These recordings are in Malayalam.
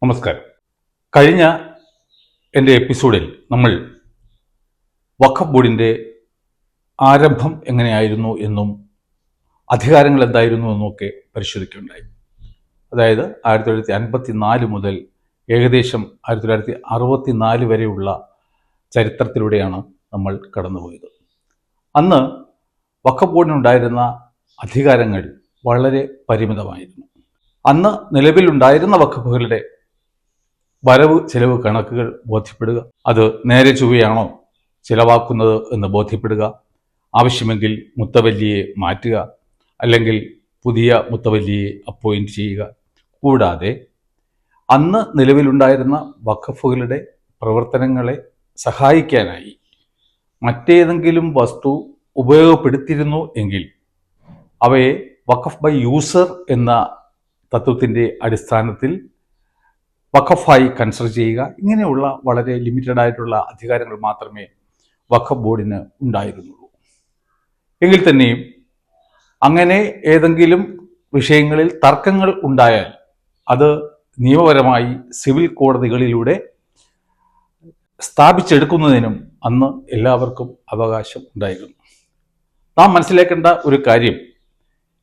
നമസ്കാരം. കഴിഞ്ഞ എൻ്റെ എപ്പിസോഡിൽ നമ്മൾ വഖഫ് ബോർഡിൻ്റെ ആരംഭം എങ്ങനെയായിരുന്നു എന്നും അധികാരങ്ങൾ എന്തായിരുന്നു എന്നുമൊക്കെ പരിശോധിക്കുകയുണ്ടായി. അതായത് 1954 മുതൽ ഏകദേശം 1964 വരെയുള്ള ചരിത്രത്തിലൂടെയാണ് നമ്മൾ കടന്നുപോയത്. അന്ന് വഖഫ് ബോർഡിനുണ്ടായിരുന്ന അധികാരങ്ങൾ വളരെ പരിമിതമായിരുന്നു. അന്ന് നിലവിലുണ്ടായിരുന്ന വഖഫുകളുടെ വരവ് ചെലവ് കണക്കുകൾ ബോധ്യപ്പെടുക, അത് നേരെ ചൊവ്വയാണോ ചിലവാക്കുന്നത് എന്ന് ബോധ്യപ്പെടുക, ആവശ്യമെങ്കിൽ മുത്തവല്ലിയെ മാറ്റുക, അല്ലെങ്കിൽ പുതിയ മുത്തവല്ലിയെ അപ്പോയിന്റ് ചെയ്യുക. കൂടാതെ അന്ന് നിലവിലുണ്ടായിരുന്ന വഖഫുകളുടെ പ്രവർത്തനങ്ങളെ സഹായിക്കാനായി മറ്റേതെങ്കിലും വസ്തു ഉപയോഗപ്പെടുത്തിയിരുന്നു എങ്കിൽ അവയെ വഖഫ് ബൈ യൂസർ എന്ന തത്വത്തിൻ്റെ അടിസ്ഥാനത്തിൽ വഖഫായി കൺസിഡർ ചെയ്യുക. ഇങ്ങനെയുള്ള വളരെ ലിമിറ്റഡ് ആയിട്ടുള്ള അധികാരങ്ങൾ മാത്രമേ വഖഫ് ബോർഡിന് ഉണ്ടായിരുന്നുള്ളൂ. എങ്കിൽ തന്നെയും അങ്ങനെ ഏതെങ്കിലും വിഷയങ്ങളിൽ തർക്കങ്ങൾ ഉണ്ടായാൽ അത് നിയമപരമായി സിവിൽ കോടതികളിലൂടെ സ്ഥാപിച്ചെടുക്കുന്നതിനും അന്ന് എല്ലാവർക്കും അവകാശം ഉണ്ടായിരുന്നു. നാം മനസ്സിലാക്കേണ്ട ഒരു കാര്യം,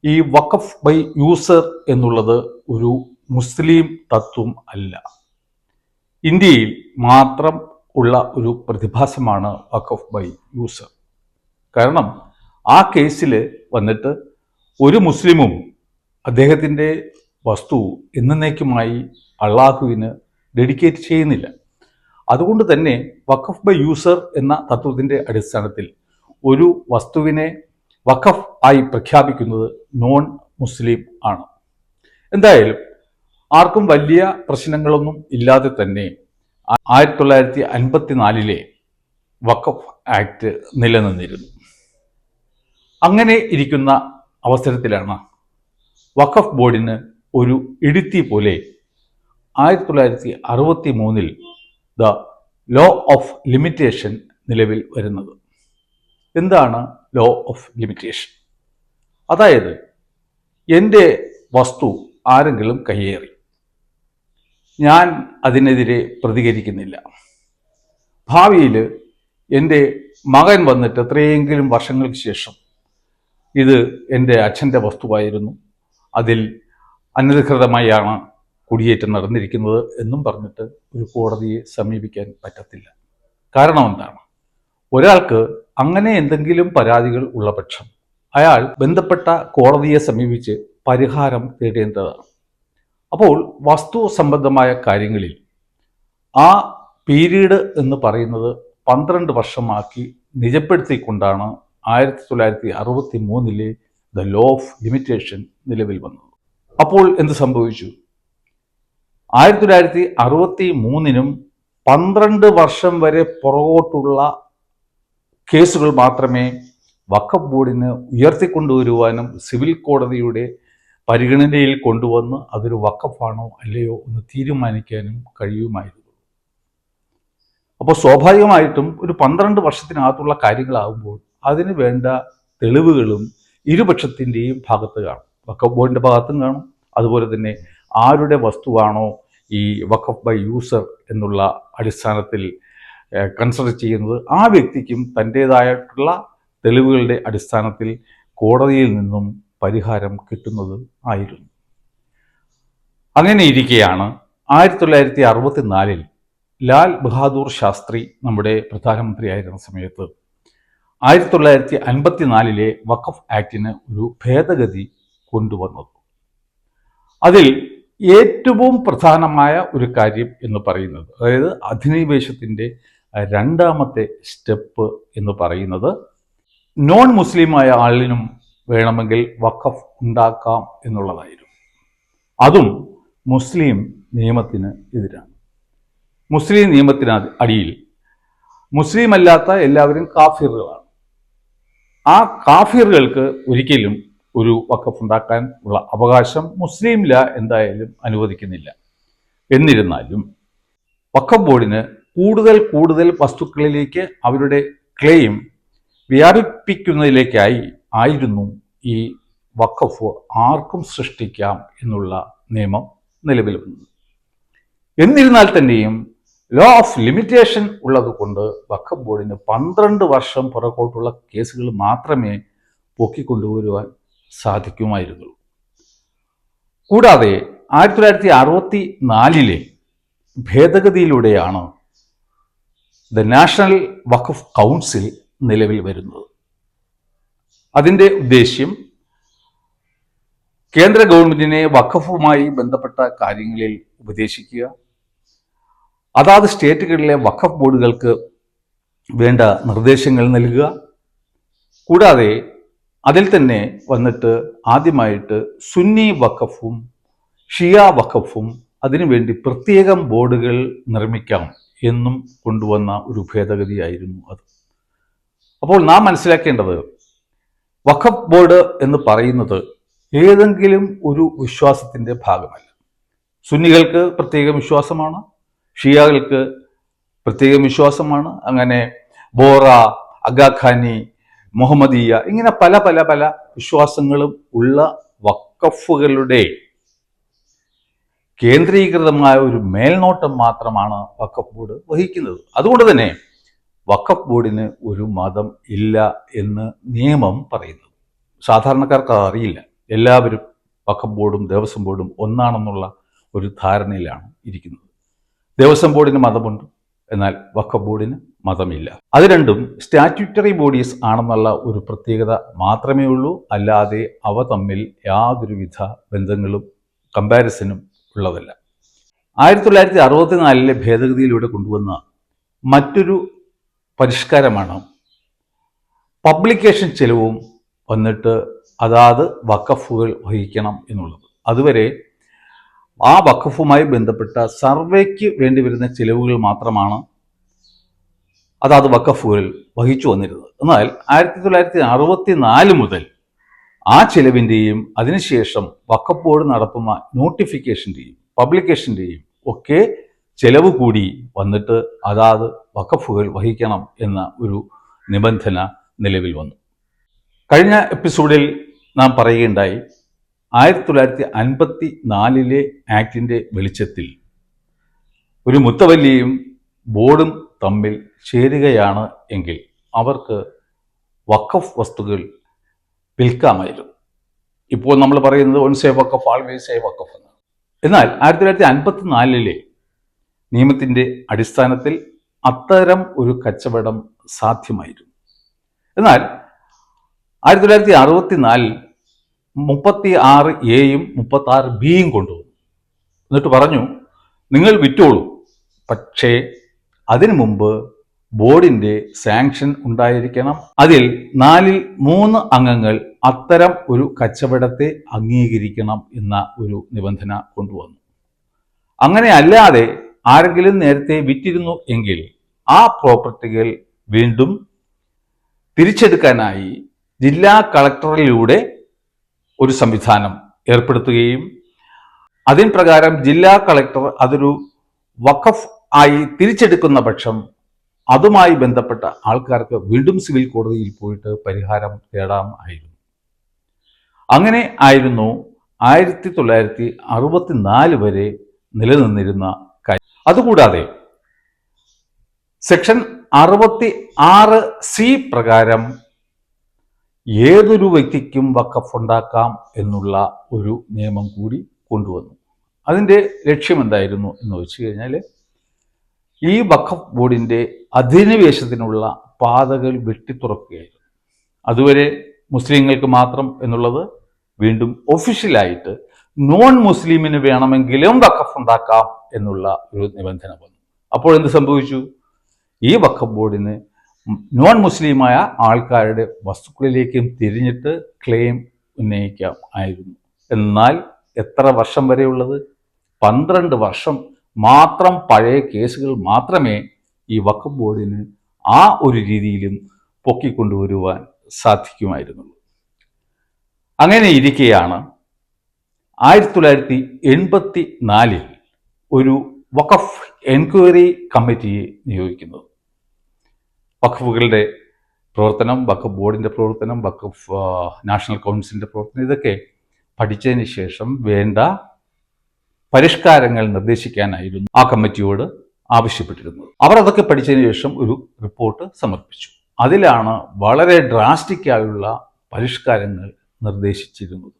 ഈ വഖഫ് ബൈ യൂസർ എന്നുള്ളത് ഒരു മുസ്ലിം തത്വം അല്ല. ഇന്ത്യയിൽ മാത്രം ഉള്ള ഒരു പ്രതിഭാസമാണ് വഖഫ് ബൈ യൂസർ. കാരണം ആ കേസിൽ വന്നിട്ട് ഒരു മുസ്ലിമും അദ്ദേഹത്തിൻ്റെ വസ്തു എന്നേക്കുമായി അള്ളാഹുവിന് ഡെഡിക്കേറ്റ് ചെയ്യുന്നില്ല. അതുകൊണ്ട് തന്നെ വഖഫ് ബൈ യൂസർ എന്ന തത്വത്തിൻ്റെ അടിസ്ഥാനത്തിൽ ഒരു വസ്തുവിനെ വഖഫ് ആയി പ്രഖ്യാപിക്കുന്നത് നോൺ മുസ്ലിം ആണ്. എന്തായാലും ആർക്കും വലിയ പ്രശ്നങ്ങളൊന്നും ഇല്ലാതെ തന്നെ 1954 വഖഫ് ആക്ട് നിലനിന്നിരുന്നു. അങ്ങനെ ഇരിക്കുന്ന അവസരത്തിലാണ് വഖഫ് ബോർഡിന് ഒരു ഇടുത്തി പോലെ 1963 ദ ലോ ഓഫ് ലിമിറ്റേഷൻ നിലവിൽ വരുന്നത്. എന്താണ് ലോ ഓഫ് ലിമിറ്റേഷൻ? അതായത് എൻ്റെ വസ്തു ആരെങ്കിലും കയ്യേറി, ഞാൻ അതിനെതിരെ പ്രതികരിക്കുന്നില്ല. ഭാവിയിൽ എൻ്റെ മകൻ വന്നിട്ട് എത്രയെങ്കിലും വർഷങ്ങൾക്ക് ശേഷം ഇത് എൻ്റെ അച്ഛൻ്റെ വസ്തുവായിരുന്നു, അതിൽ അനധികൃതമായാണ് കുടിയേറ്റം നടന്നിരിക്കുന്നത് എന്നും പറഞ്ഞിട്ട് ഒരു കോടതിയെ സമീപിക്കാൻ പറ്റത്തില്ല. കാരണം എന്താണ്? ഒരാൾക്ക് അങ്ങനെ എന്തെങ്കിലും പരാതികൾ ഉള്ള പക്ഷം അയാൾ ബന്ധപ്പെട്ട കോടതിയെ സമീപിച്ച് പരിഹാരം തേടേണ്ടതാണ്. അപ്പോൾ വസ്തു സംബന്ധമായ കാര്യങ്ങളിൽ ആ പീരീഡ് എന്ന് പറയുന്നത് 12 വർഷമാക്കി നിജപ്പെടുത്തിക്കൊണ്ടാണ് 1963 ദ ലോ ഓഫ് ലിമിറ്റേഷൻ നിലവിൽ വന്നത്. അപ്പോൾ എന്ത് സംഭവിച്ചു? 1963 12 വർഷം വരെ പുറകോട്ടുള്ള കേസുകൾ മാത്രമേ വഖഫ് ബോർഡിന് ഉയർത്തിക്കൊണ്ടുവരുവാനും സിവിൽ കോടതിയുടെ പരിഗണനയിൽ കൊണ്ടുവന്ന് അതൊരു വഖഫാണോ അല്ലയോ എന്ന് തീരുമാനിക്കാനും കഴിയുമായിരുന്നു. അപ്പോൾ സ്വാഭാവികമായിട്ടും ഒരു 12 വർഷത്തിനകത്തുള്ള കാര്യങ്ങളാകുമ്പോൾ അതിന് വേണ്ട തെളിവുകളും ഇരുപക്ഷത്തിൻ്റെയും ഭാഗത്ത് കാണും. വഖഫ് ബോർഡിൻ്റെ ഭാഗത്തും കാണും. അതുപോലെ തന്നെ ആരുടെ വസ്തുവാണോ ഈ വഖഫ് ബൈ യൂസർ എന്നുള്ള അടിസ്ഥാനത്തിൽ കൺസിഡർ ചെയ്യുന്നത് ആ വ്യക്തിക്കും തൻ്റേതായിട്ടുള്ള തെളിവുകളുടെ അടിസ്ഥാനത്തിൽ കോടതിയിൽ നിന്നും പരിഹാരം കിട്ടുന്നത് ആയിരുന്നു. അങ്ങനെ ഇരിക്കെയാണ് 1964 ലാൽ ബഹാദൂർ ശാസ്ത്രി നമ്മുടെ പ്രധാനമന്ത്രിയായിരുന്ന സമയത്ത് 1954 വഖഫ് ആക്ടിന് ഒരു ഭേദഗതി കൊണ്ടുവന്നത്. അതിൽ ഏറ്റവും പ്രധാനമായ ഒരു കാര്യം എന്ന് പറയുന്നത്, അതായത് അധിനിവേശത്തിൻ്റെ രണ്ടാമത്തെ സ്റ്റെപ്പ് എന്ന് പറയുന്നത്, നോൺ മുസ്ലിമായ ആളിനും വേണമെങ്കിൽ വഖഫ് ഉണ്ടാക്കാം എന്നുള്ളതായിരുന്നു. അതും മുസ്ലിം നിയമത്തിന് എതിരാണ്. മുസ്ലിം നിയമത്തിന് അടിയിൽ മുസ്ലിം അല്ലാത്ത എല്ലാവരും കാഫിറുകളാണ്. ആ കാഫിറുകൾക്ക് ഒരിക്കലും ഒരു വഖഫ് ഉണ്ടാക്കാൻ ഉള്ള അവകാശം മുസ്ലിം ലാ എന്തായാലും അനുവദിക്കുന്നില്ല. എന്നിരുന്നാലും വഖഫ് ബോർഡിന് കൂടുതൽ വസ്തുക്കളിലേക്ക് അവരുടെ ക്ലെയിം വ്യാപിപ്പിക്കുന്നതിലേക്കായി ആയിരുന്നു ഈ വഖഫ് ആർക്കും സൃഷ്ടിക്കാം എന്നുള്ള നിയമം നിലവിൽ വന്നത്. എന്നിരുന്നാൽ തന്നെയും ലോ ഓഫ് ലിമിറ്റേഷൻ ഉള്ളത് കൊണ്ട് വഖഫ് ബോർഡിന് 12 വർഷം പുറകോട്ടുള്ള കേസുകൾ മാത്രമേ പൊക്കിക്കൊണ്ടുവരുവാൻ സാധിക്കുമായിരുന്നുള്ളൂ. കൂടാതെ 1964 ഭേദഗതിയിലൂടെയാണ് ദ നാഷണൽ വഖഫ് കൗൺസിൽ നിലവിൽ വരുന്നത്. അതിൻ്റെ ഉദ്ദേശ്യം കേന്ദ്ര ഗവൺമെന്റിനെ വഖഫുമായി ബന്ധപ്പെട്ട കാര്യങ്ങളിൽ ഉപദേശിക്കുക, അതാത് സ്റ്റേറ്റുകളിലെ വഖഫ് ബോർഡുകൾക്ക് വേണ്ട നിർദ്ദേശങ്ങൾ നൽകുക, കൂടാതെ അതിൽ തന്നെ വന്നിട്ട് ആദ്യമായിട്ട് സുന്നി വഖഫും ഷിയ വഖഫും അതിനുവേണ്ടി പ്രത്യേകം ബോർഡുകൾ നിർമ്മിക്കാം എന്നും കൊണ്ടുവന്ന ഒരു ഭേദഗതിയായിരുന്നു അത്. അപ്പോൾ നാം മനസ്സിലാക്കേണ്ടത് വഖഫ് ബോർഡ് എന്ന് പറയുന്നത് ഏതെങ്കിലും ഒരു വിശ്വാസത്തിൻ്റെ ഭാഗമല്ല. സുന്നികൾക്ക് പ്രത്യേക വിശ്വാസമാണ്, ഷിയകൾക്ക് പ്രത്യേക വിശ്വാസമാണ്, അങ്ങനെ ബോറ, അഗാഖാനി, മുഹമ്മദീയ, ഇങ്ങനെ പല പല പല വിശ്വാസങ്ങളും ഉള്ള വഖഫുകളുടെ കേന്ദ്രീകൃതമായ ഒരു മേൽനോട്ടം മാത്രമാണ് വഖഫ് ബോർഡ് വഹിക്കുന്നത്. അതുകൊണ്ട് തന്നെ വഖഫ് ബോർഡിന് ഒരു മതം ഇല്ല എന്ന് നിയമം പറയുന്നു. സാധാരണക്കാർക്ക് അറിയില്ല. എല്ലാവരും വഖഫ് ബോർഡും ദേവസ്വം ബോർഡും ഒന്നാണെന്നുള്ള ഒരു ധാരണയിലാണ് ഇരിക്കുന്നത്. ദേവസ്വം ബോർഡിന് മതമുണ്ട്, എന്നാൽ വഖഫ് ബോർഡിന് മതമില്ല. അത് രണ്ടും സ്റ്റാറ്റ്യൂട്ടറി ബോഡീസ് ആണെന്നുള്ള ഒരു പ്രത്യേകത മാത്രമേ ഉള്ളൂ. അല്ലാതെ അവ തമ്മിൽ യാതൊരുവിധ ബന്ധങ്ങളും കമ്പാരിസനും ഉള്ളതല്ല. 1964 ഭേദഗതിയിലൂടെ കൊണ്ടുവന്ന മറ്റൊരു പരിഷ്കാരമാണ് പബ്ലിക്കേഷൻ ചെലവും വന്നിട്ട് അതാത് വഖഫുകൾ വഹിക്കണം എന്നുള്ളത്. അതുവരെ ആ വഖഫുമായി ബന്ധപ്പെട്ട സർവേക്ക് വേണ്ടി വരുന്ന ചിലവുകൾ മാത്രമാണ് അതാത് വഖഫുകൾ വഹിച്ചു വന്നിരുന്നത്. എന്നാൽ 1964 മുതൽ ആ ചിലവിൻ്റെയും അതിനുശേഷം വഖഫ് ബോർഡ് നടത്തുന്ന നോട്ടിഫിക്കേഷൻ്റെയും പബ്ലിക്കേഷൻ്റെയും ഒക്കെ ചെലവ് കൂടി വന്നിട്ട് അതാത് വഖഫുകൾ വഹിക്കണം എന്ന ഒരു നിബന്ധന നിലവിൽ വന്നു. കഴിഞ്ഞ എപ്പിസോഡിൽ നാം പറയുകയുണ്ടായി 1954 ആക്ടിൻ്റെ വെളിച്ചത്തിൽ ഒരു മുത്തവല്ലിയും ബോർഡും തമ്മിൽ ചേരുകയാണ് എങ്കിൽ അവർക്ക് വഖഫ് വസ്തുക്കൾ വിൽക്കാമായിരുന്നു. ഇപ്പോൾ നമ്മൾ പറയുന്നത് once a waqf always a waqf എന്നാണ്. എന്നാൽ 1954 നിയമത്തിൻ്റെ അടിസ്ഥാനത്തിൽ അത്തരം ഒരു കച്ചവടം സാധ്യമായിരുന്നു. എന്നാൽ 1964 36A-യും 36B-യും കൊണ്ടുവന്നു. എന്നിട്ട് പറഞ്ഞു, നിങ്ങൾ വിറ്റോളൂ, പക്ഷേ അതിനു മുമ്പ് ബോർഡിൻ്റെ സാങ്ഷൻ ഉണ്ടായിരിക്കണം. അതിൽ 4/3 അംഗങ്ങൾ അത്തരം ഒരു കച്ചവടത്തെ അംഗീകരിക്കണം എന്ന ഒരു നിബന്ധന കൊണ്ടുവന്നു. അങ്ങനെ അല്ലാതെ ആരെങ്കിലും നേരത്തെ വിറ്റിരുന്നു എങ്കിൽ ആ പ്രോപ്പർട്ടികൾ വീണ്ടും തിരിച്ചെടുക്കാനായി ജില്ലാ കളക്ടറിലൂടെ ഒരു സംവിധാനം ഏർപ്പെടുത്തുകയും അതിൻ പ്രകാരം ജില്ലാ കളക്ടർ അതൊരു വഖഫ് ആയി തിരിച്ചെടുക്കുന്ന പക്ഷം അതുമായി ബന്ധപ്പെട്ട ആൾക്കാർക്ക് വീണ്ടും സിവിൽ കോടതിയിൽ പോയിട്ട് പരിഹാരം തേടാം ആയിരുന്നു. അങ്ങനെ ആയിരുന്നു 1964 വരെ നിലനിന്നിരുന്ന കാര്യം. അതുകൂടാതെ സെക്ഷൻ 66C പ്രകാരം ഏതൊരു വ്യക്തിക്കും വഖഫ് ഉണ്ടാക്കാം എന്നുള്ള ഒരു നിയമം കൂടി കൊണ്ടുവന്നു. അതിൻ്റെ ലക്ഷ്യം എന്തായിരുന്നു എന്ന് വെച്ച് കഴിഞ്ഞാൽ ഈ വഖഫ് ബോർഡിൻ്റെ അധിനിവേശത്തിനുള്ള പാതകൾ വെട്ടിത്തുറക്കുകയായിരുന്നു. അതുവരെ മുസ്ലിങ്ങൾക്ക് മാത്രം എന്നുള്ളത് വീണ്ടും ഒഫീഷ്യലായിട്ട് നോൺ മുസ്ലിമിന് വേണമെങ്കിലും വഖഫ് ഉണ്ടാക്കാം എന്നുള്ള ഒരു നിബന്ധന വന്നു. അപ്പോൾ എന്ത് സംഭവിച്ചു? ഈ വഖഫ് ബോർഡിന് നോൺ മുസ്ലിമായ ആൾക്കാരുടെ വസ്തുക്കളിലേക്കും തിരിഞ്ഞിട്ട് ക്ലെയിം ഉന്നയിക്കാം ആയിരുന്നു. എന്നാൽ എത്ര വർഷം വരെയുള്ളത്? 12 വർഷം മാത്രം പഴയ കേസുകൾ മാത്രമേ ഈ വഖഫ് ബോർഡിന് ആ ഒരു രീതിയിലും പൊക്കിക്കൊണ്ടുവരുവാൻ സാധിക്കുമായിരുന്നുള്ളൂ. അങ്ങനെ ഇരിക്കെയാണ് 1984 ഒരു വഖഫ് എൻക്വയറി കമ്മിറ്റിയെ നിയോഗിക്കുന്നത്. വഖഫുകളുടെ പ്രവർത്തനം, വഖഫ് ബോർഡിൻ്റെ പ്രവർത്തനം, വഖഫ് നാഷണൽ കൗൺസിലിൻ്റെ പ്രവർത്തനം, ഇതൊക്കെ പഠിച്ചതിന് ശേഷം വേണ്ട പരിഷ്കാരങ്ങൾ നിർദ്ദേശിക്കാനായിരുന്നു ആ കമ്മിറ്റിയോട് ആവശ്യപ്പെട്ടിരുന്നത്. അവർ അതൊക്കെ പഠിച്ചതിന് ശേഷം ഒരു റിപ്പോർട്ട് സമർപ്പിച്ചു. അതിലാണ് വളരെ ഡ്രാസ്റ്റിക് ആയുള്ള പരിഷ്കാരങ്ങൾ നിർദ്ദേശിച്ചിരുന്നത്.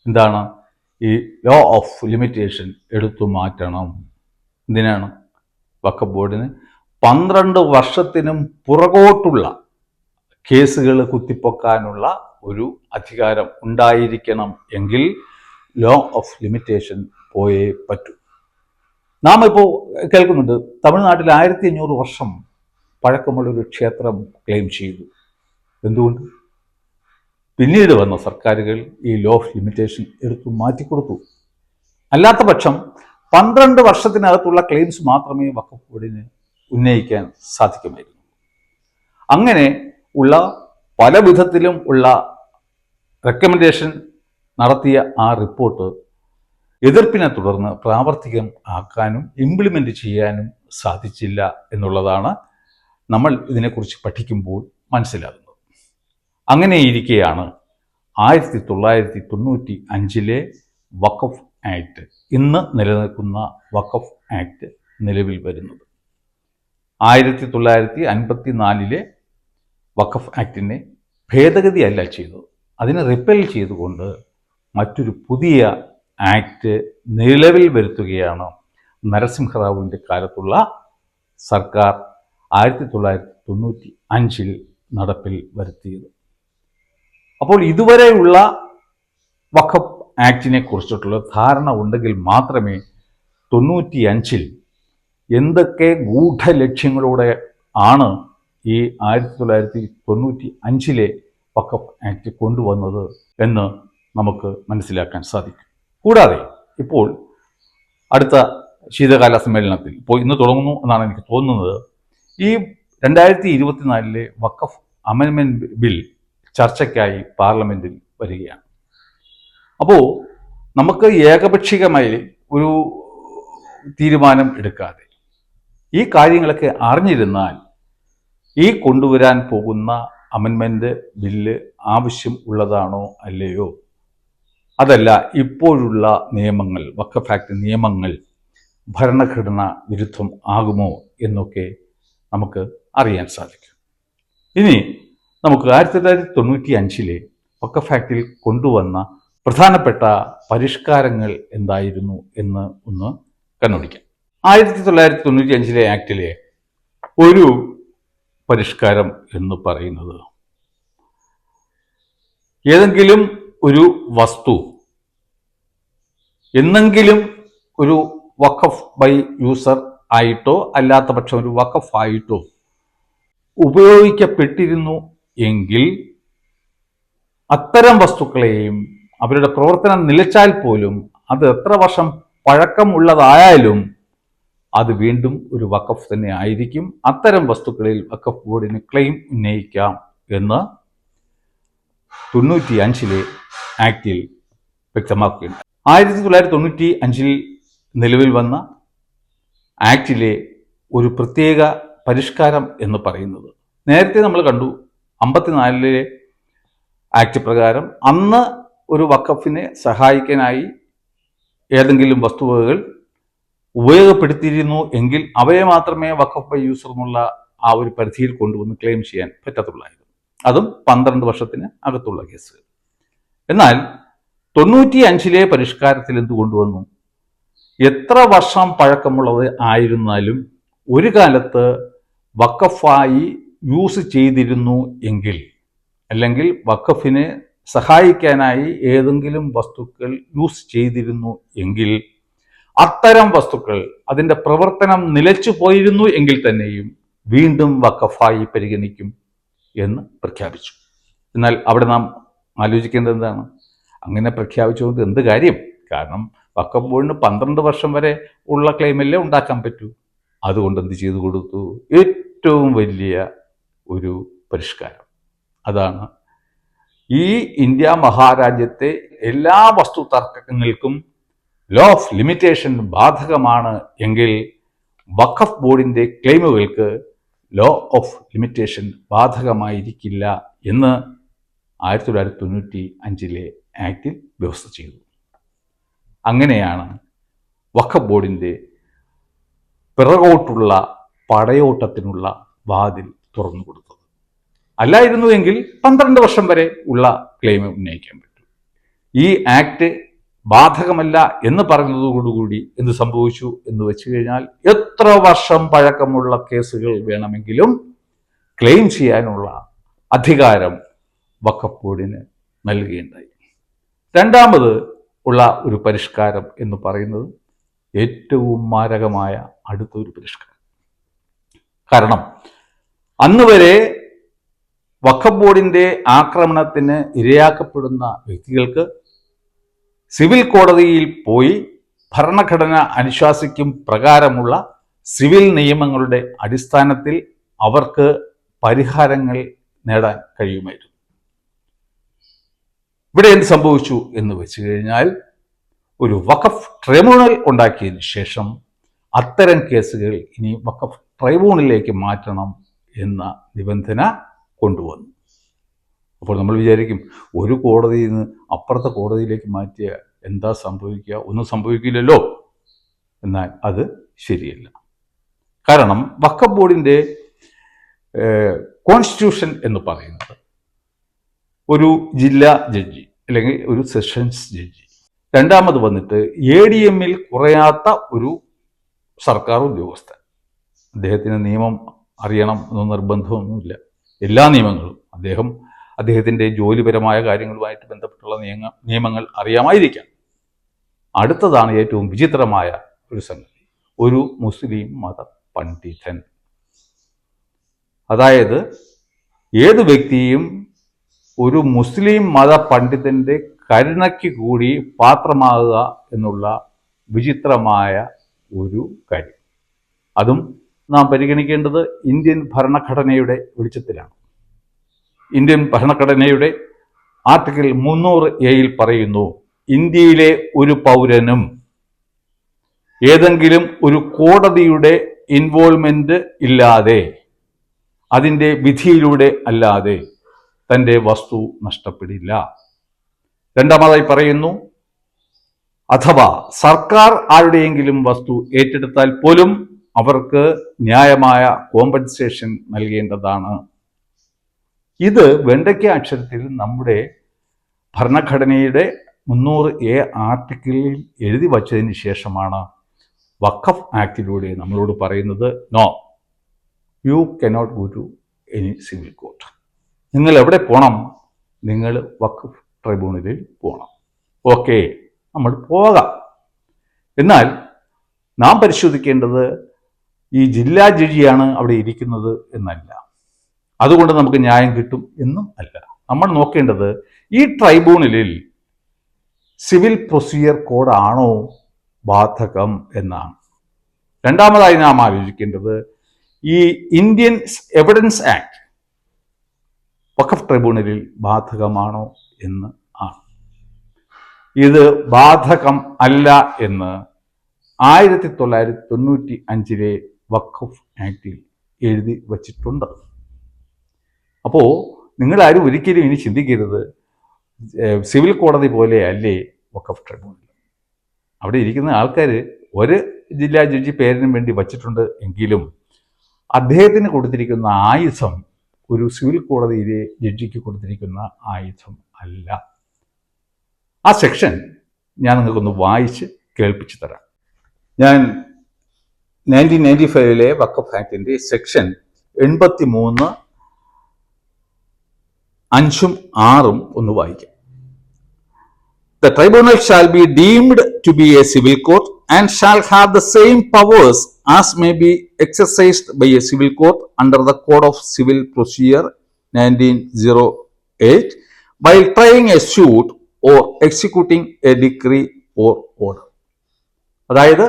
എന്താണ്? ഈ ലോ ഓഫ് ലിമിറ്റേഷൻ എടുത്തു മാറ്റണം. എന്തിനാണ്? വഖഫ് ബോർഡിന് 12 വർഷത്തിനും പുറകോട്ടുള്ള കേസുകൾ കുത്തിപ്പൊക്കാനുള്ള ഒരു അധികാരം ഉണ്ടായിരിക്കണം എങ്കിൽ ലോ ഓഫ് ലിമിറ്റേഷൻ പോയേ പറ്റൂ. നാം ഇപ്പോൾ കേൾക്കുന്നുണ്ട്, തമിഴ്നാട്ടിൽ 1500 വർഷം പഴക്കമുള്ളൊരു ക്ഷേത്രം ക്ലെയിം ചെയ്തു. എന്തുകൊണ്ട്? പിന്നീട് വന്ന സർക്കാരുകൾ ഈ ലോ ഓഫ് ലിമിറ്റേഷൻ എടുത്തു മാറ്റിക്കൊടുത്തു. അല്ലാത്ത പക്ഷം 12 വർഷത്തിനകത്തുള്ള ക്ലെയിംസ് മാത്രമേ വഖഫ് ബോർഡിന് ഉന്നയിക്കാൻ സാധിക്കുമായിരുന്നു. അങ്ങനെ ഉള്ള പല വിധത്തിലും ഉള്ള റെക്കമെൻഡേഷൻ നടത്തിയ ആ റിപ്പോർട്ട് എതിർപ്പിനെ തുടർന്ന് പ്രാവർത്തികം ആക്കാനും ഇംപ്ലിമെൻ്റ് ചെയ്യാനും സാധിച്ചില്ല എന്നുള്ളതാണ് നമ്മൾ ഇതിനെക്കുറിച്ച് പഠിക്കുമ്പോൾ മനസ്സിലാകുന്നത്. അങ്ങനെയിരിക്കെയാണ് 1995 വഖഫ് ആക്ട്, ഇന്ന് നിലനിൽക്കുന്ന വഖഫ് ആക്ട് നിലവിൽ വരുന്നത്. 1954 വഖഫ് ആക്ടിനെ ഭേദഗതിയല്ല ചെയ്തത്, അതിനെ റിപ്പൽ ചെയ്തുകൊണ്ട് മറ്റൊരു പുതിയ ആക്ട് നിലവിൽ വരുത്തുകയാണ് നരസിംഹറാവുവിൻ്റെ കാലത്തുള്ള സർക്കാർ 1995 നടപ്പിൽ വരുത്തിയത്. അപ്പോൾ ഇതുവരെയുള്ള വഖഫ് ആക്ടിനെ കുറിച്ചിട്ടുള്ള ധാരണ ഉണ്ടെങ്കിൽ മാത്രമേ 95 എന്തൊക്കെ ഗൂഢലക്ഷ്യങ്ങളോടെ ആണ് ഈ 1995 വഖഫ് ആക്ട് കൊണ്ടുവന്നത് എന്ന് നമുക്ക് മനസ്സിലാക്കാൻ സാധിക്കും. കൂടാതെ ഇപ്പോൾ അടുത്ത ശീതകാല സമ്മേളനത്തിൽ, ഇപ്പോൾ ഇന്ന് തുടങ്ങുന്നു എന്നാണ് എനിക്ക് തോന്നുന്നത്, ഈ 2024 വഖഫ് അമെൻമെൻറ്റ് ബിൽ ചർച്ചയ്ക്കായി പാർലമെൻറ്റിൽ വരികയാണ്. അപ്പോൾ നമുക്ക് ഏകപക്ഷീയമായി ഒരു തീരുമാനം എടുക്കാതെ ഈ കാര്യങ്ങളൊക്കെ അറിഞ്ഞിരുന്നാൽ ഈ കൊണ്ടുവരാൻ പോകുന്ന അമെൻമെൻറ്റ് ബില്ല് ആവശ്യം ഉള്ളതാണോ അല്ലയോ, അതല്ല ഇപ്പോഴുള്ള നിയമങ്ങൾ, വഖഫ് ആക്ട് നിയമങ്ങൾ ഭരണഘടനാ വിരുദ്ധം ആകുമോ എന്നൊക്കെ നമുക്ക് അറിയാൻ സാധിക്കും. ഇനി നമുക്ക് 1995 വഖഫ് ആക്ടിൽ കൊണ്ടുവന്ന പ്രധാനപ്പെട്ട പരിഷ്കാരങ്ങൾ എന്തായിരുന്നു എന്ന് ഒന്ന് കണ്ണോടിക്കാം. 1995 ആക്ടിലെ ഒരു പരിഷ്കാരം എന്ന് പറയുന്നത്, ഏതെങ്കിലും ഒരു വസ്തു എന്നെങ്കിലും ഒരു വഖഫ് ബൈ യൂസർ ആയിട്ടോ അല്ലാത്ത പക്ഷം ഒരു വഖഫ് ആയിട്ടോ ഉപയോഗിക്കപ്പെട്ടിരുന്നു എങ്കിൽ അത്തരം വസ്തുക്കളെയും അവരുടെ പ്രവർത്തനം നിലച്ചാൽ പോലും അത് എത്ര വർഷം പഴക്കമുള്ളതായാലും അത് വീണ്ടും ഒരു വഖഫ് തന്നെ ആയിരിക്കും. അത്തരം വസ്തുക്കളിൽ വഖഫ് ബോർഡിന് ക്ലെയിം ഉന്നയിക്കാം എന്ന് 95 ആക്ടിൽ വ്യക്തമാക്കുകയുണ്ട്. 1995 നിലവിൽ വന്ന ആക്ടിലെ ഒരു പ്രത്യേക പരിഷ്കാരം എന്ന് പറയുന്നത്, നേരത്തെ നമ്മൾ കണ്ടു 54 ആക്ട് പ്രകാരം അന്ന് ഒരു വഖഫിനെ സഹായിക്കാനായി ഏതെങ്കിലും വസ്തുവകകൾ ഉപയോഗപ്പെടുത്തിയിരുന്നു എങ്കിൽ അവയെ മാത്രമേ വഖഫ് ബൈ യൂസർ എന്നുള്ള ആ ഒരു പരിധിയിൽ കൊണ്ടുവന്ന് ക്ലെയിം ചെയ്യാൻ പറ്റത്തുള്ളായിരുന്നു. അതും 12 വർഷത്തിന് അകത്തുള്ള കേസുകൾ. എന്നാൽ 95 പരിഷ്കാരത്തിൽ എന്ത് കൊണ്ടുവന്നു? എത്ര വർഷം പഴക്കമുള്ളത് ആയിരുന്നാലും ഒരു കാലത്ത് വഖഫായി യൂസ് ചെയ്തിരുന്നു എങ്കിൽ, അല്ലെങ്കിൽ വഖഫിനെ സഹായിക്കാനായി ഏതെങ്കിലും വസ്തുക്കൾ യൂസ് ചെയ്തിരുന്നു എങ്കിൽ, അത്തരം വസ്തുക്കൾ അതിൻ്റെ പ്രവർത്തനം നിലച്ചു പോയിരുന്നു എങ്കിൽ തന്നെയും വീണ്ടും വഖഫായി പരിഗണിക്കും എന്ന് പ്രഖ്യാപിച്ചു. എന്നാൽ അവിടെ നാം ആലോചിക്കേണ്ടത് എന്താണ്? അങ്ങനെ പ്രഖ്യാപിച്ചുകൊണ്ട് എന്ത് കാര്യം? കാരണം വഖഫ് ബോർഡിന് 12 വർഷം വരെ ഉള്ള ക്ലെയിമല്ലേ ഉണ്ടാക്കാൻ പറ്റൂ. അതുകൊണ്ട് എന്ത് ചെയ്തു കൊടുത്തു? ഏറ്റവും വലിയ ഒരു പരിഷ്കാരം. അതാണ് ഈ ഇന്ത്യ മഹാരാജ്യത്തെ എല്ലാ വസ്തു തർക്കങ്ങൾക്കും ലോ ഓഫ് ലിമിറ്റേഷൻ ബാധകമാണ് എങ്കിൽ വഖഫ് ബോർഡിൻ്റെ ക്ലെയിമുകൾക്ക് ലോ ഓഫ് ലിമിറ്റേഷൻ ബാധകമായിരിക്കില്ല എന്ന് 1995 ആക്ടിൽ വ്യവസ്ഥ ചെയ്തു. അങ്ങനെയാണ് വഖഫ് ബോർഡിൻ്റെ പിറകോട്ടുള്ള പടയോട്ടത്തിനുള്ള വാതിൽ തുറന്നു കൊടുത്തത്. അല്ലായിരുന്നുവെങ്കിൽ 12 വർഷം വരെ ഉള്ള ക്ലെയിം ഉന്നയിക്കാൻ പറ്റും. ഈ ആക്ട് ബാധകമല്ല എന്ന് പറഞ്ഞതോടുകൂടി എന്ത് സംഭവിച്ചു എന്ന് വെച്ച് കഴിഞ്ഞാൽ എത്ര വർഷം പഴക്കമുള്ള കേസുകൾ വേണമെങ്കിലും ക്ലെയിം ചെയ്യാനുള്ള അധികാരം വഖഫ് ബോർഡിന് നൽകുകയുണ്ടായി. രണ്ടാമത് ഉള്ള ഒരു പരിഷ്കാരം എന്ന് പറയുന്നത് ഏറ്റവും മാരകമായ അടുത്തൊരു പരിഷ്കാരം. കാരണം അന്ന് വരെ വഖഫ് ബോർഡിന്റെ ആക്രമണത്തിന് ഇരയാക്കപ്പെടുന്ന വ്യക്തികൾക്ക് സിവിൽ കോടതിയിൽ പോയി ഭരണഘടന അനുശാസിക്കും പ്രകാരമുള്ള സിവിൽ നിയമങ്ങളുടെ അടിസ്ഥാനത്തിൽ അവർക്ക് പരിഹാരങ്ങൾ നേടാൻ കഴിയുമായിരുന്നു. ഇവിടെ എന്ത് സംഭവിച്ചു എന്ന് വെച്ച് കഴിഞ്ഞാൽ ഒരു വഖഫ് ട്രിബ്യൂണൽ ഉണ്ടാക്കിയതിന് ശേഷം അത്തരം കേസുകൾ ഇനി വഖഫ് ട്രൈബ്യൂണലിലേക്ക് മാറ്റണം എന്ന നിബന്ധന കൊണ്ടുവന്നു. അപ്പോൾ നമ്മൾ വിചാരിക്കും, ഒരു കോടതിയിൽ നിന്ന് അപ്പുറത്തെ കോടതിയിലേക്ക് മാറ്റിയ എന്താ സംഭവിക്കുക? ഒന്നും സംഭവിക്കില്ലല്ലോ. എന്നാൽ അത് ശരിയല്ല. കാരണം വഖഫ് ബോർഡിൻ്റെ കോൺസ്റ്റിറ്റ്യൂഷൻ എന്ന് പറയുന്നത് ഒരു ജില്ലാ ജഡ്ജി അല്ലെങ്കിൽ ഒരു സെഷൻസ് ജഡ്ജി, രണ്ടാമത് വന്നിട്ട് ADM-ൽ കുറയാത്ത ഒരു സർക്കാർ ഉദ്യോഗസ്ഥൻ. അദ്ദേഹത്തിന് നിയമം അറിയണം എന്ന നിർബന്ധമൊന്നുമില്ല. എല്ലാ നിയമങ്ങളും അദ്ദേഹത്തിൻ്റെ ജോലിപരമായ കാര്യങ്ങളുമായിട്ട് ബന്ധപ്പെട്ടുള്ള നിയമങ്ങൾ അറിയാമായിരിക്കാം. അടുത്തതാണ് ഏറ്റവും വിചിത്രമായ ഒരു സംഗതി, ഒരു മുസ്ലിം മത പണ്ഡിതൻ. അതായത് ഏത് വ്യക്തിയും ഒരു മുസ്ലിം മത പണ്ഡിതന്റെ കരുണയ്ക്ക് കൂടി പാത്രമാകുക എന്നുള്ള വിചിത്രമായ ഒരു കാര്യം. അതും നാം പരിഗണിക്കേണ്ടത് ഇന്ത്യൻ ഭരണഘടനയുടെ വെളിച്ചത്തിലാണ്. ഇന്ത്യൻ ഭരണഘടനയുടെ ആർട്ടിക്കിൾ 300A പറയുന്നു, ഇന്ത്യയിലെ ഒരു പൗരനും ഏതെങ്കിലും ഒരു കോടതിയുടെ ഇൻവോൾവ്മെന്റ് ഇല്ലാതെ, അതിൻ്റെ വിധിയിലൂടെ അല്ലാതെ തൻ്റെ വസ്തു നഷ്ടപ്പെടില്ല. രണ്ടാമതായി പറയുന്നു, അഥവാ സർക്കാർ ആരുടെയെങ്കിലും വസ്തു ഏറ്റെടുത്താൽ പോലും അവർക്ക് ന്യായമായ കോമ്പൻസേഷൻ നൽകേണ്ടതാണ്. ഇത് വെണ്ടയ്ക്ക അക്ഷരത്തിൽ നമ്മുടെ ഭരണഘടനയുടെ 300A ആർട്ടിക്കിളിൽ എഴുതി വച്ചതിന് ശേഷമാണ് വഖഫ് ആക്ടിലൂടെ നമ്മളോട് പറയുന്നത്, no, you cannot go to any civil court. നിങ്ങൾ എവിടെ പോകണം? നിങ്ങൾ വഖഫ് ട്രിബ്യൂണലിൽ പോകണം. ഓക്കെ, നമ്മൾ പോകാം. എന്നാൽ നാം പരിശോധിക്കേണ്ടത് ഈ ജില്ലാ ജഡ്ജിയാണ് അവിടെ ഇരിക്കുന്നത് എന്നല്ല, അതുകൊണ്ട് നമുക്ക് ന്യായം കിട്ടും എന്നും അല്ല. നമ്മൾ നോക്കേണ്ടത് ഈ ട്രൈബ്യൂണലിൽ സിവിൽ പ്രൊസീജിയർ കോഡാണോ ബാധകം എന്നാണ്. രണ്ടാമതായി നാം ആലോചിക്കേണ്ടത് ഈ ഇന്ത്യൻ എവിഡൻസ് ആക്ട് വഖഫ് ട്രിബ്യൂണലിൽ ബാധകമാണോ എന്ന് ആണ്. ഇത് ബാധകം അല്ല എന്ന് 1995 വഖഫ് ആക്ടിൽ എഴുതി വച്ചിട്ടുണ്ട്. അപ്പോൾ നിങ്ങളാരും ഒരിക്കലും ഇനി ചിന്തിക്കരുത്, സിവിൽ കോടതി പോലെ അല്ലേ വഖഫ് ട്രിബ്യൂണൽ. അവിടെ ഇരിക്കുന്ന ആൾക്കാർ ഒരു ജില്ലാ ജഡ്ജി പേരിനും വേണ്ടി വച്ചിട്ടുണ്ട് എങ്കിലും അദ്ദേഹത്തിന് കൊടുത്തിരിക്കുന്ന ആയുധം ഒരു സിവിൽ കോടതിയിലെ ജഡ്ജിക്ക് കൊടുത്തിരിക്കുന്ന ആയുധം അല്ല. ആ സെക്ഷൻ ഞാൻ നിങ്ങൾക്കൊന്ന് വായിച്ച് കേൾപ്പിച്ചു തരാം. ഞാൻ 1995 വഖഫ് ആക്ടിന്റെ സെക്ഷൻ 83 5ഉം 6ഉം ഒന്ന് വായിക്കാം. The tribunal shall be deemed to be a civil court and shall have the same powers as may be exercised by a civil court under the Code of Civil Procedure 1908 while trying a suit or executing a decree or order. അതായത്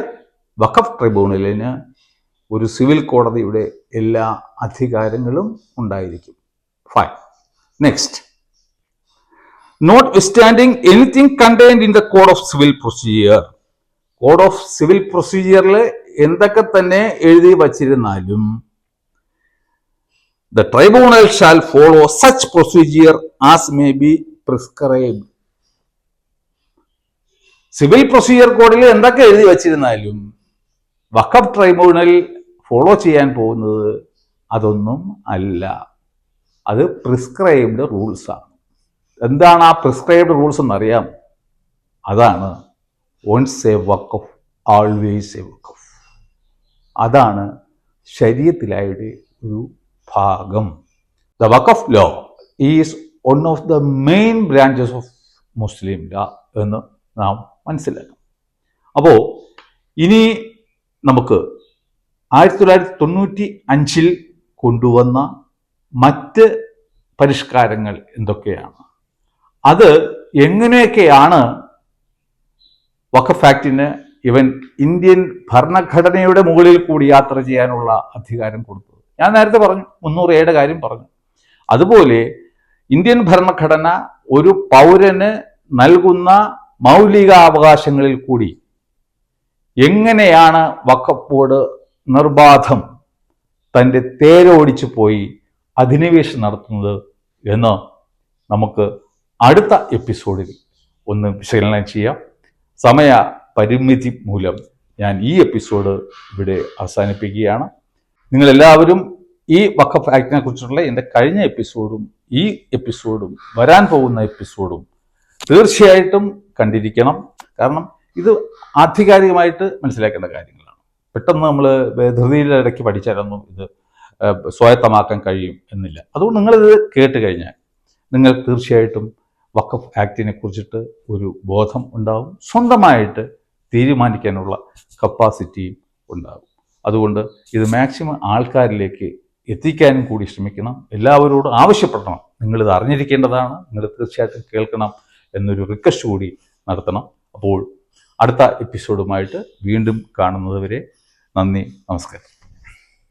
വഖഫ് ട്രിബ്യൂണലിന് ഒരു സിവിൽ കോടതിയുടെ എല്ലാ അധികാരങ്ങളും ഉണ്ടായിരിക്കും. Fine. Next, notwithstanding anything contained in the Code of Civil Procedure. Code of civil പ്രൊസീജിയറിൽ എന്തൊക്കെ തന്നെ എഴുതി വച്ചിരുന്നാലും the tribunal shall follow such procedure as may be prescribed. Civil procedure കോഡിൽ എന്തൊക്കെ എഴുതി വച്ചിരുന്നാലും വഖഫ് ട്രൈബ്യൂണൽ ഫോളോ ചെയ്യാൻ പോകുന്നത് അതൊന്നും അല്ല. അത് പ്രിസ്ക്രൈബ്ഡ് റൂൾസാണ്. എന്താണ് ആ പ്രിസ്ക്രൈബ്ഡ് റൂൾസ് എന്നറിയാം? അതാണ് once a waqf always a waqf. അതാണ് ശരീഅത്തിലായുടെ ഒരു ഭാഗം. The waqf law is one of the main branches of Muslim law എന്ന് നാം മനസ്സിലാക്കണം. അപ്പോൾ ഇനി നമുക്ക് 1995 കൊണ്ടുവന്ന മറ്റ് പരിഷ്കാരങ്ങൾ എന്തൊക്കെയാണ്, അത് എങ്ങനെയൊക്കെയാണ് വഖഫ് ആക്ടിന് ഇവൻ ഇന്ത്യൻ ഭരണഘടനയുടെ മുകളിൽ കൂടി യാത്ര ചെയ്യാനുള്ള അധികാരം കൊടുത്തത്. ഞാൻ നേരത്തെ പറഞ്ഞു, 300A കാര്യം പറഞ്ഞു. അതുപോലെ ഇന്ത്യൻ ഭരണഘടന ഒരു പൗരന് നൽകുന്ന മൗലികാവകാശങ്ങളിൽ കൂടി എങ്ങനെയാണ് വഖഫ് ബോർഡ് നിർബാധം തൻ്റെ തേരോടിച്ചു പോയി അധിനിവേശം നടത്തുന്നത് എന്ന് നമുക്ക് അടുത്ത എപ്പിസോഡിൽ ഒന്ന് വിശകലനം ചെയ്യാം. സമയ പരിമിതി മൂലം ഞാൻ ഈ എപ്പിസോഡ് ഇവിടെ അവസാനിപ്പിക്കുകയാണ്. നിങ്ങളെല്ലാവരും ഈ വഖഫ് ആക്ടിനെ കുറിച്ചുള്ള എൻ്റെ കഴിഞ്ഞ എപ്പിസോഡും ഈ എപ്പിസോഡും വരാൻ പോകുന്ന എപ്പിസോഡും തീർച്ചയായിട്ടും കണ്ടിരിക്കണം. കാരണം ഇത് ആധികാരികമായിട്ട് മനസ്സിലാക്കേണ്ട കാര്യങ്ങളാണ്. പെട്ടെന്ന് നമ്മൾ ധൃതിയിലിടയ്ക്ക് പഠിച്ചാലൊന്നും ഇത് സ്വായത്തമാക്കാൻ കഴിയും എന്നില്ല. അതുകൊണ്ട് നിങ്ങളിത് കേട്ട് കഴിഞ്ഞാൽ നിങ്ങൾ തീർച്ചയായിട്ടും വഖഫ് ആക്ടിനെ കുറിച്ചിട്ട് ഒരു ബോധം ഉണ്ടാവും, സ്വന്തമായിട്ട് തീരുമാനിക്കാനുള്ള കപ്പാസിറ്റിയും ഉണ്ടാകും. അതുകൊണ്ട് ഇത് മാക്സിമം ആൾക്കാരിലേക്ക് എത്തിക്കാനും കൂടി ശ്രമിക്കണം. എല്ലാവരോടും ആവശ്യപ്പെടണം, നിങ്ങളിത് അറിഞ്ഞിരിക്കേണ്ടതാണ്, നിങ്ങൾ തീർച്ചയായിട്ടും കേൾക്കണം എന്നൊരു റിക്വസ്റ്റ് കൂടി നടത്തണം. അപ്പോൾ അടുത്ത എപ്പിസോഡുമായിട്ട് വീണ്ടും കാണുന്നത് വരെ നന്ദി, നമസ്കാരം.